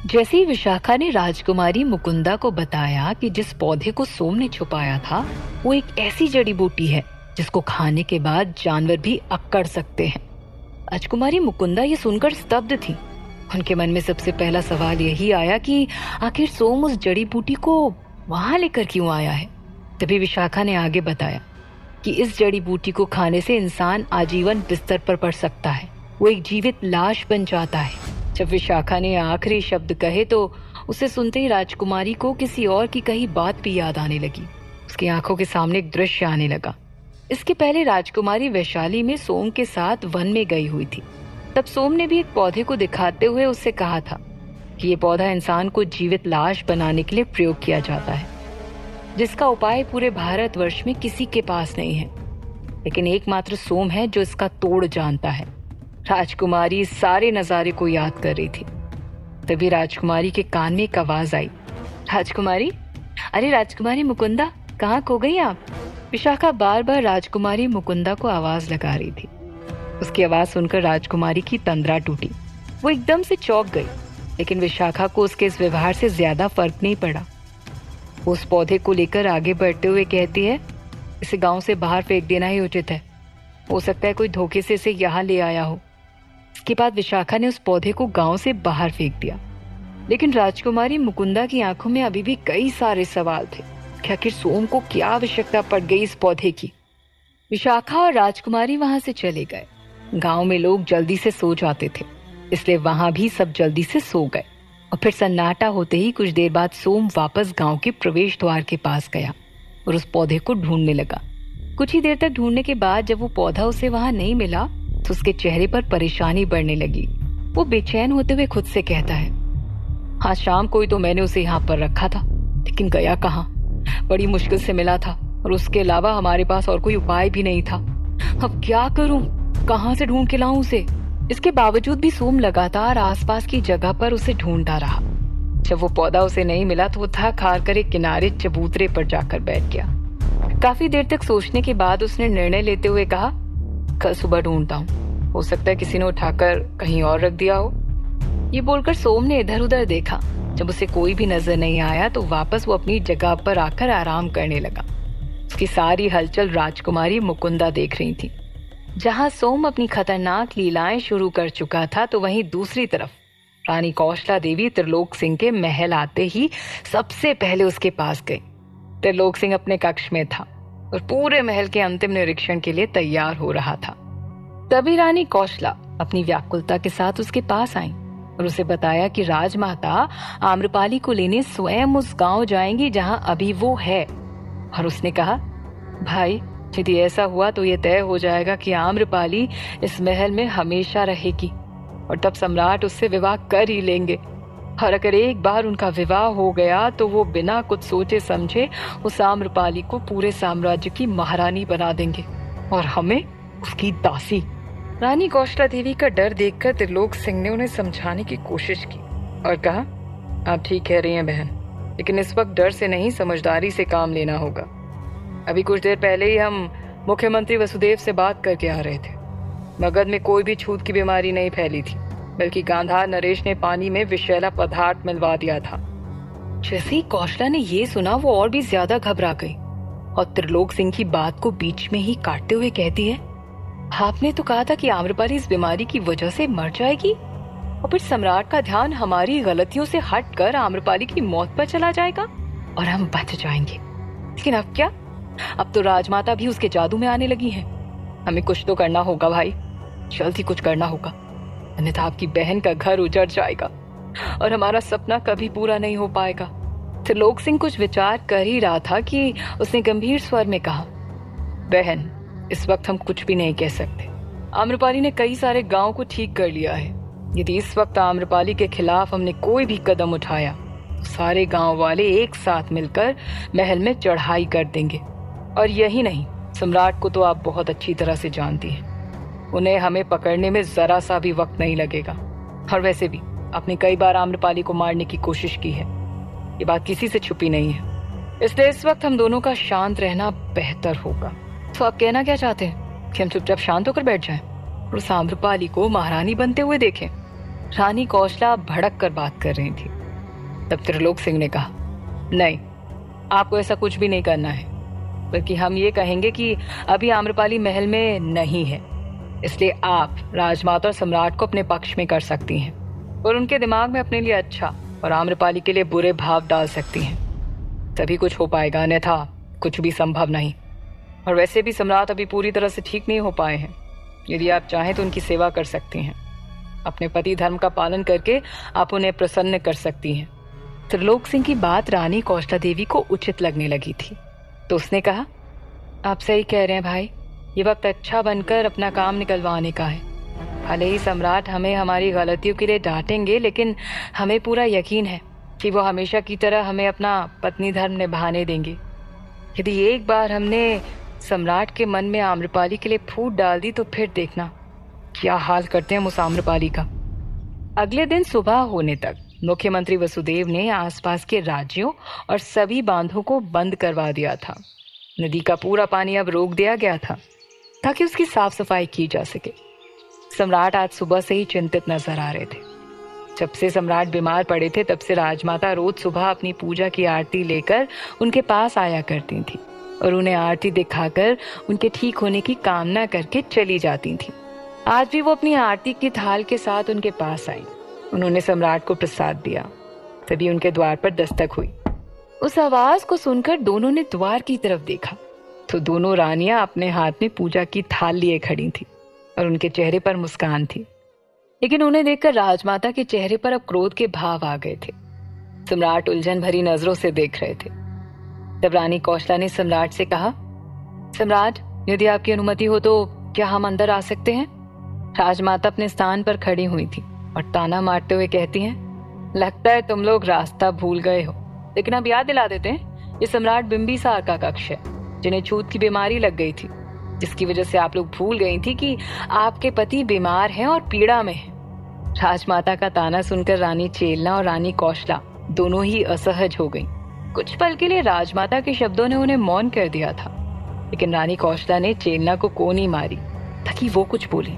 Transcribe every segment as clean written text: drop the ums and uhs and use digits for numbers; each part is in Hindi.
जैसे ही विशाखा ने राजकुमारी मुकुंदा को बताया कि जिस पौधे को सोम ने छुपाया था वो एक ऐसी जड़ी बूटी है जिसको खाने के बाद जानवर भी अक्कड़ सकते हैं। राजकुमारी मुकुंदा ये सुनकर स्तब्ध थी। उनके मन में सबसे पहला सवाल यही आया कि आखिर सोम उस जड़ी बूटी को वहां लेकर क्यों आया है। तभी विशाखा ने आगे बताया कि इस जड़ी बूटी को खाने से इंसान आजीवन बिस्तर पर पड़ सकता है, वो एक जीवित लाश बन जाता है। जब विशाखा ने आखिरी शब्द कहे तो उसे सुनते ही राजकुमारी को किसी और की कही बात भी याद आने लगी। उसकी आंखों के सामने एक दृश्य आने लगा। इसके पहले राजकुमारी वैशाली में सोम के साथ वन में गई हुई थी। तब सोम ने भी एक पौधे को दिखाते हुए उससे कहा था कि ये पौधा इंसान को जीवित लाश बनाने के लिए प्रयोग किया जाता है, जिसका उपाय पूरे भारतवर्ष में किसी के पास नहीं है, लेकिन एकमात्र सोम है जो इसका तोड़ जानता है। राजकुमारी इस सारे नजारे को याद कर रही थी। तभी राजकुमारी के कान में एक आवाज आई, राजकुमारी, अरे राजकुमारी मुकुंदा, कहाँ खो गई आप। विशाखा बार बार राजकुमारी मुकुंदा को आवाज लगा रही थी। उसकी आवाज सुनकर राजकुमारी की तंद्रा टूटी। वो एकदम से चौंक गई, लेकिन विशाखा को उसके इस व्यवहार से ज्यादा फर्क नहीं पड़ा। वो उस पौधे को लेकर आगे बढ़ते हुए कहती है, इसे गांव से बाहर फेंक देना ही उचित है। हो सकता है कोई धोखे से इसे यहाँ ले आया हो। इसके बाद विशाखा ने उस पौधे को गांव से बाहर फेंक दिया। लेकिन राजकुमारी मुकुंदा की आंखों में अभी भी कई सारे सवाल थे कि आखिर सोम को क्या आवश्यकता पड़ गई इस पौधे की। विशाखा और राजकुमारी वहां से चले गए। गांव में लोग जल्दी से सो जाते थे, इसलिए वहां भी सब जल्दी से सो गए। और फिर सन्नाटा होते ही कुछ देर बाद सोम वापस गांव के प्रवेश द्वार के पास गया और उस पौधे को ढूंढने लगा। कुछ ही देर तक ढूंढने के बाद जब वो पौधा उसे वहां नहीं मिला तो उसके चेहरे पर परेशानी बढ़ने लगी। वो बेचैन होते हुए खुद से कहता है, आज शाम को ही तो मैंने उसे यहाँ पर रखा था, लेकिन गया कहाँ। बड़ी मुश्किल से मिला था और उसके अलावा हमारे पास और कोई उपाय भी नहीं था। अब क्या करूं, कहाँ से ढूंढ के लाऊं उसे। इसके बावजूद भी सोम लगातार आसपास की जगह पर उसे ढूंढता रहा। जब वो पौधा उसे नहीं मिला तो वो थक हार कर एक किनारे चबूतरे पर जाकर बैठ गया। काफी देर तक सोचने के बाद उसने निर्णय लेते हुए कहा, कल सुबह ढूंढता हूँ, हो सकता है किसी ने उठाकर कहीं और रख दिया हो। ये बोलकर सोम ने इधर उधर देखा। जब उसे कोई भी नजर नहीं आया तो वापस वो अपनी जगह पर आकर आराम करने लगा। उसकी सारी हलचल राजकुमारी मुकुंदा देख रही थी। जहां सोम अपनी खतरनाक लीलाएं शुरू कर चुका था तो वहीं दूसरी तरफ रानी कौशला देवी त्रिलोक सिंह के महल आते ही सबसे पहले उसके पास गई। त्रिलोक सिंह अपने कक्ष में था और पूरे महल के अंतिम निरीक्षण के लिए तैयार हो रहा था। तभी रानी कौशला अपनी व्याकुलता के साथ उसके पास आई और उसे बताया कि राजमाता आम्रपाली को लेने स्वयं उस गांव जाएंगी जहां अभी वो है। और उसने कहा, भाई, यदि ऐसा हुआ तो ये तय हो जाएगा कि आम्रपाली इस महल में हमेशा रहेगी और तब सम्राट उससे विवाह कर ही लेंगे। और अगर एक बार उनका विवाह हो गया तो वो बिना कुछ सोचे समझे उस आम्रपाली को पूरे साम्राज्य की महारानी बना देंगे और हमें उसकी दासी। रानी कौशला देवी का डर देखकर त्रिलोक सिंह ने उन्हें समझाने की कोशिश की और कहा, आप ठीक कह रही हैं बहन, लेकिन इस वक्त डर से नहीं समझदारी से काम लेना होगा। अभी कुछ देर पहले ही हम मुख्यमंत्री वसुदेव से बात करके आ रहे थे। मगध में कोई भी छूत की बीमारी नहीं फैली थी, बल्कि गांधार नरेश ने पानी में विषैला पदार्थ मिलवा दिया था। जैसे ही कौशला ने ये सुना वो और भी ज्यादा घबरा गई और त्रिलोक सिंह की बात को बीच में ही काटते हुए कहती है, आपने तो कहा था कि आम्रपाली इस बीमारी की वजह से मर जाएगी और फिर सम्राट का ध्यान हमारी गलतियों से हटकर आम्रपाली की मौत पर चला जाएगा और हम बच जाएंगे। लेकिन अब क्या? अब तो राजमाता भी उसके जादू में आने लगी हैं। हमें कुछ तो करना होगा भाई, जल्द ही कुछ करना होगा, अन्यथा आपकी बहन का घर उजड़ जाएगा और हमारा सपना कभी पूरा नहीं हो पाएगा। त्रिलोक सिंह कुछ विचार कर ही रहा था कि उसने गंभीर स्वर में कहा, बहन, इस वक्त हम कुछ भी नहीं कह सकते। आम्रपाली ने कई सारे गांव को ठीक कर लिया है। यदि इस वक्त आम्रपाली के खिलाफ हमने कोई भी कदम उठाया तो सारे गांव वाले एक साथ मिलकर महल में चढ़ाई कर देंगे। और यही नहीं, सम्राट को तो आप बहुत अच्छी तरह से जानती हैं। उन्हें हमें पकड़ने में जरा सा भी वक्त नहीं लगेगा। और वैसे भी आपने कई बार आम्रपाली को मारने की कोशिश की है, ये बात किसी से छुपी नहीं है। इसलिए इस वक्त हम दोनों का शांत रहना बेहतर होगा। तो आप कहना क्या चाहते हैं कि हम चुपचाप शांत होकर बैठ जाएं और उस आम्रपाली को महारानी बनते हुए देखें? रानी कौशला भड़क कर बात कर रही थी। तब त्रिलोक सिंह ने कहा, नहीं, आपको ऐसा कुछ भी नहीं करना है, बल्कि हम ये कहेंगे कि अभी आम्रपाली महल में नहीं है, इसलिए आप राजमाता और सम्राट को अपने पक्ष में कर सकती हैं और उनके दिमाग में अपने लिए अच्छा और आम्रपाली के लिए बुरे भाव डाल सकती हैं। तभी कुछ हो पाएगा, अन्यथा कुछ भी संभव नहीं। और वैसे भी सम्राट अभी पूरी तरह से ठीक नहीं हो पाए हैं। यदि आप चाहें तो उनकी सेवा कर सकती हैं। अपने पति धर्म का पालन करके आप उन्हें प्रसन्न कर सकती हैं। त्रिलोक सिंह की बात रानी कौशला देवी को उचित लगने लगी थी, तो उसने कहा, आप सही कह रहे हैं भाई, ये वक्त अच्छा बनकर अपना काम निकलवाने का है। भले ही सम्राट हमें हमारी गलतियों के लिए डांटेंगे, लेकिन हमें पूरा यकीन है कि वो हमेशा की तरह हमें अपना पत्नी धर्म निभाने देंगे। यदि एक बार हमने सम्राट के मन में आम्रपाली के लिए फूट डाल दी तो फिर देखना क्या हाल करते हैं हम उस आम्रपाली का। अगले दिन सुबह होने तक मुख्यमंत्री वसुदेव ने आसपास के राज्यों और सभी बांधों को बंद करवा दिया था। नदी का पूरा पानी अब रोक दिया गया था ताकि उसकी साफ सफाई की जा सके। सम्राट आज सुबह से ही चिंतित नजर आ रहे थे। जब से सम्राट बीमार पड़े थे तब से राजमाता रोज सुबह अपनी पूजा की आरती लेकर उनके पास आया करती थी और उन्हें आरती दिखाकर उनके ठीक होने की कामना करके चली जाती थी। आज भी वो अपनी आरती की थाल के साथ उनके पास आई। उन्होंने सम्राट को प्रसाद दिया। तभी उनके द्वार पर दस्तक हुई। उस आवाज को सुनकर दोनों ने द्वार की तरफ देखा तो दोनों रानियां अपने हाथ में पूजा की थाल लिए खड़ी थी और उनके चेहरे पर मुस्कान थी। लेकिन उन्हें देखकर राजमाता के चेहरे पर अब क्रोध के भाव आ गए थे। सम्राट उलझन भरी नजरों से देख रहे थे। तब रानी कौशला ने सम्राट से कहा, सम्राट, यदि आपकी अनुमति हो तो क्या हम अंदर आ सकते हैं? राजमाता अपने स्थान पर खड़ी हुई थी और ताना मारते हुए कहती हैं, लगता है तुम लोग रास्ता भूल गए हो, लेकिन अब याद दिला देते हैं, ये सम्राट बिंबिसार का कक्ष है, जिन्हें छूत की बीमारी लग गई थी, जिसकी वजह से आप लोग भूल गई थी कि आपके पति बीमार हैं और पीड़ा में हैं। राजमाता का ताना सुनकर रानी चेलना और रानी कौशला दोनों ही असहज हो गईं। कुछ पल के लिए राजमाता के शब्दों ने उन्हें मौन कर दिया था, लेकिन रानी कौशला ने चेलना को कोनी मारी ताकि वो कुछ बोले।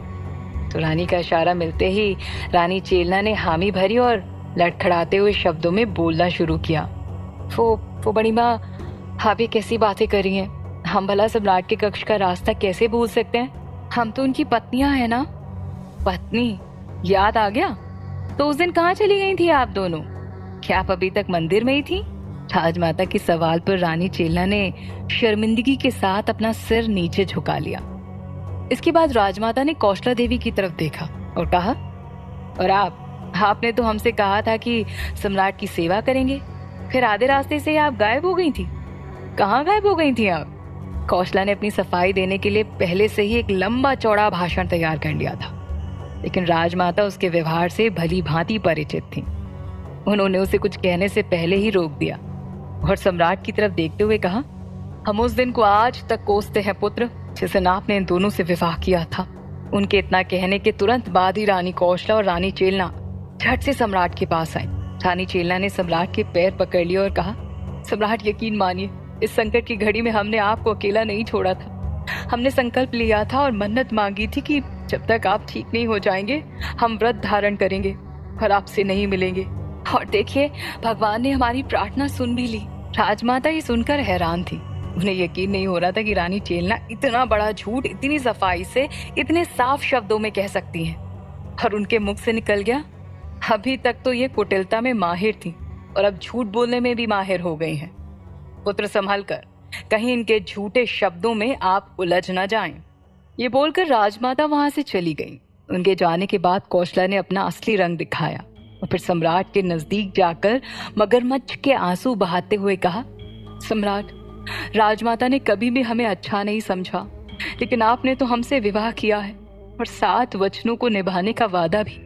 तो रानी का इशारा मिलते ही रानी चेलना ने हामी भरी और लड़खड़ाते हुए शब्दों में बोलना शुरू किया। वो बड़ी माँ, आप ये कैसी बातें कर रही हैं? हम भला सम्राट के कक्ष का रास्ता कैसे भूल सकते हैं? हम तो उनकी पत्नियां हैं ना। पत्नी? याद आ गया। तो उस दिन कहाँ चली गई थी आप दोनों? क्या आप अभी तक मंदिर में ही थी? राजमाता के सवाल पर रानी चेलना ने शर्मिंदगी के साथ अपना सिर नीचे झुका लिया। इसके बाद राजमाता ने कौशला देवी की तरफ देखा और कहा, और आपने तो हमसे कहा था कि सम्राट की सेवा करेंगे, फिर आधे रास्ते से आप गायब हो गई थी। कहाँ गायब हो गई थी आप? कौशला ने अपनी सफाई देने के लिए पहले से ही एक लंबा चौड़ा भाषण तैयार कर लिया था, लेकिन राजमाता उसके व्यवहार से भली भांति परिचित थी। उन्होंने उसे कुछ कहने से पहले ही रोक दिया और सम्राट की तरफ देखते हुए कहा, हम उस दिन को आज तक कोसते हैं पुत्र, जिस दिन आपने इन दोनों से विवाह किया था। उनके इतना कहने के तुरंत बाद ही रानी कौशला और रानी चेलना झट से सम्राट के पास आई। रानी चेलना ने सम्राट के पैर पकड़ लिए और कहा, सम्राट, यकीन मानिए, इस संकट की घड़ी में हमने आपको अकेला नहीं छोड़ा था। हमने संकल्प लिया था और मन्नत मांगी थी कि जब तक आप ठीक नहीं हो जाएंगे हम व्रत धारण करेंगे और आपसे नहीं मिलेंगे। और देखिए, भगवान ने हमारी प्रार्थना सुन भी ली। राजमाता ये सुनकर हैरान थी। उन्हें यकीन नहीं हो रहा था कि रानी चेलना इतना बड़ा झूठ इतनी सफाई से इतने साफ शब्दों में कह सकती हैं। और उनके मुख से निकल गया, अभी तक तो ये कुटिलता में माहिर थी और अब झूठ बोलने में भी माहिर हो गई हैं। पुत्र, संभल कर, कहीं इनके झूठे शब्दों में आप उलझ न जाएं। ये बोलकर राजमाता वहां से चली गई। उनके जाने के बाद कौशला ने अपना असली रंग दिखाया और फिर सम्राट के नजदीक जाकर मगरमच्छ के आंसू बहाते हुए कहा, सम्राट, राजमाता ने कभी भी हमें अच्छा नहीं समझा, लेकिन आपने तो हमसे विवाह किया है और 7 वचनों को निभाने का वादा भी।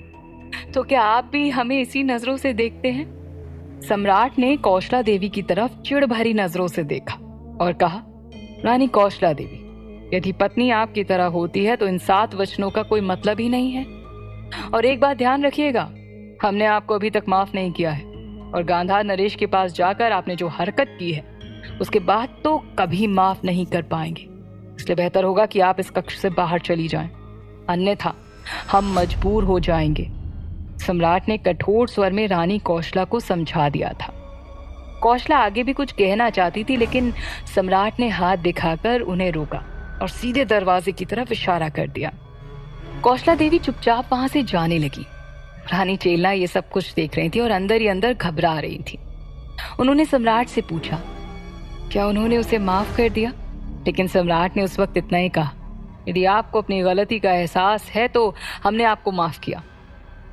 तो क्या आप भी हमें इसी नजरों से देखते हैं? सम्राट ने कौशला देवी की तरफ चिढ़ भरी नजरों से देखा और कहा, रानी कौशला देवी, यदि पत्नी आपकी तरह होती है तो इन 7 वचनों का कोई मतलब ही नहीं है। और एक बात ध्यान रखिएगा, हमने आपको अभी तक माफ नहीं किया है और गांधार नरेश के पास जाकर आपने जो हरकत की है उसके बाद तो कभी माफ नहीं कर पाएंगे। इसलिए बेहतर होगा कि आप इस कक्ष से बाहर चली जाएं, अन्यथा हम मजबूर हो जाएंगे। सम्राट ने कठोर स्वर में रानी कौशला को समझा दिया था। कौशला आगे भी कुछ कहना चाहती थी, लेकिन सम्राट ने हाथ दिखाकर उन्हें रोका और सीधे दरवाजे की तरफ इशारा कर दिया। कौशला देवी चुपचाप वहां से जाने लगी। रानी चेलना ये सब कुछ देख रही थी और अंदर ही अंदर घबरा रही थी। उन्होंने सम्राट से पूछा, क्या उन्होंने उसे माफ कर दिया? लेकिन सम्राट ने उस वक्त इतना ही कहा, यदि आपको अपनी गलती का एहसास है तो हमने आपको माफ किया,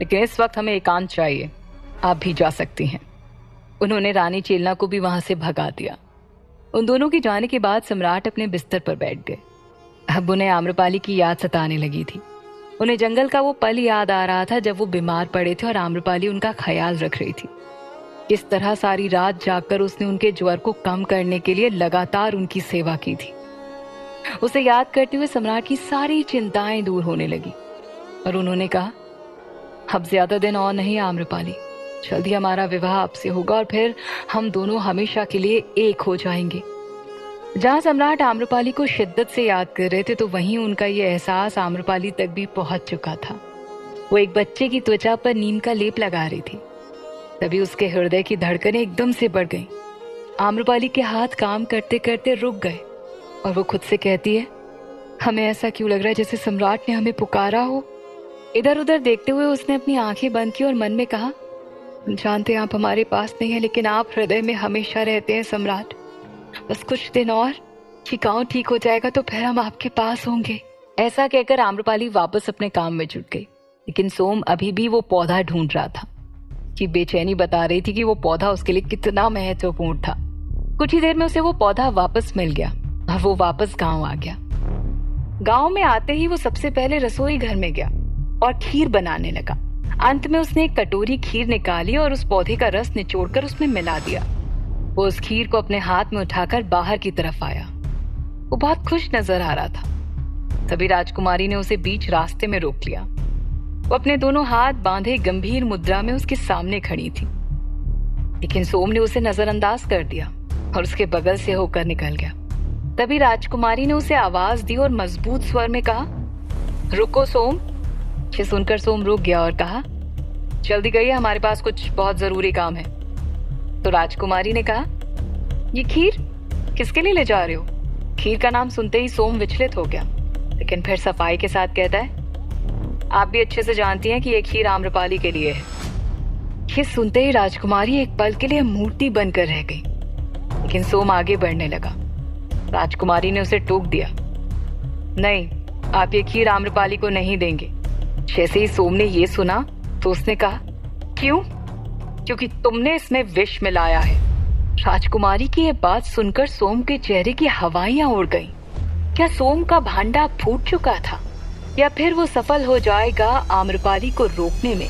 लेकिन इस वक्त हमें एकांत चाहिए, आप भी जा सकती हैं। उन्होंने रानी चेलना को भी वहां से भगा दिया। उन दोनों के जाने के बाद सम्राट अपने बिस्तर पर बैठ गए। अब उन्हें आम्रपाली की याद सताने लगी थी। उन्हें जंगल का वो पल याद आ रहा था जब वो बीमार पड़े थे और आम्रपाली उनका ख्याल रख रही थी। किस तरह सारी रात जागकर उसने उनके ज्वर को कम करने के लिए लगातार उनकी सेवा की थी। उसे याद करते हुए सम्राट की सारी चिंताएं दूर होने लगी और उन्होंने कहा, अब ज्यादा दिन और नहीं आम्रपाली, जल्दी हमारा विवाह आपसे होगा और फिर हम दोनों हमेशा के लिए एक हो जाएंगे। जहां सम्राट आम्रपाली को शिद्दत से याद कर रहे थे, तो वहीं उनका ये एहसास आम्रपाली तक भी पहुंच चुका था। वो एक बच्चे की त्वचा पर नीम का लेप लगा रही थी। तभी उसके हृदय की धड़कनें एकदम से बढ़ गईं। आम्रपाली के हाथ काम करते करते रुक गए और वो खुद से कहती है, हमें ऐसा क्यों लग रहा है जैसे सम्राट ने हमें पुकारा हो। इधर उधर देखते हुए उसने अपनी आंखें बंद की और मन में कहा, जानते हैं आप हमारे पास नहीं है, लेकिन आप हृदय में हमेशा रहते हैं सम्राट। बस कुछ दिन और, ये गाँव ठीक हो जाएगा तो फिर हम आपके पास होंगे। ऐसा कहकर आम्रपाली वापस अपने काम में जुट गई, लेकिन सोम अभी भी वो पौधा ढूंढ रहा था। कि बेचैनी बता रही थी कि वो पौधा उसके लिए कितना महत्वपूर्ण था। कुछ ही देर में उसे वो पौधा वापस मिल गया और वो वापस गांव आ गया। गांव में आते ही वो सबसे पहले रसोई घर में गया और खीर बनाने लगा। अंत में उसने एक कटोरी खीर निकाली और उस पौधे का रस निचोड़कर उसमें मिला दिया। वो उस खीर को अपने हाथ में उठाकर बाहर की तरफ आया। वो बहुत खुश नजर आ रहा था। तभी राजकुमारी ने उसे बीच रास्ते में रोक लिया। वो अपने दोनों हाथ बांधे गंभीर मुद्रा में उसके सामने खड़ी थी, लेकिन सोम ने उसे नजरअंदाज कर दिया और उसके बगल से होकर निकल गया। तभी राजकुमारी ने उसे आवाज दी और मजबूत स्वर में कहा, रुको सोम। ये सुनकर सोम रुक गया और कहा, जल्दी करिए, हमारे पास कुछ बहुत जरूरी काम है। तो राजकुमारी ने कहा, ये खीर किसके लिए ले जा रहे हो? खीर का नाम सुनते ही सोम विचलित हो गया, लेकिन फिर सफाई के साथ कहता है, आप भी अच्छे से जानती हैं कि ये खीर आम्रपाली के लिए है। ये सुनते ही राजकुमारी एक पल के लिए मूर्ति बनकर रह गई, लेकिन सोम आगे बढ़ने लगा। राजकुमारी ने उसे टोक दिया, नहीं, आप ये खीर आम्रपाली को नहीं देंगे। जैसे ही सोम ने ये सुना तो उसने कहा, क्यों? क्योंकि तुमने इसमें विष मिलाया है। राजकुमारी की ये बात सुनकर सोम के चेहरे की हवाइयां उड़ गईं। क्या सोम का भांडा फूट चुका था या फिर वो सफल हो जाएगा आम्रपाली को रोकने में?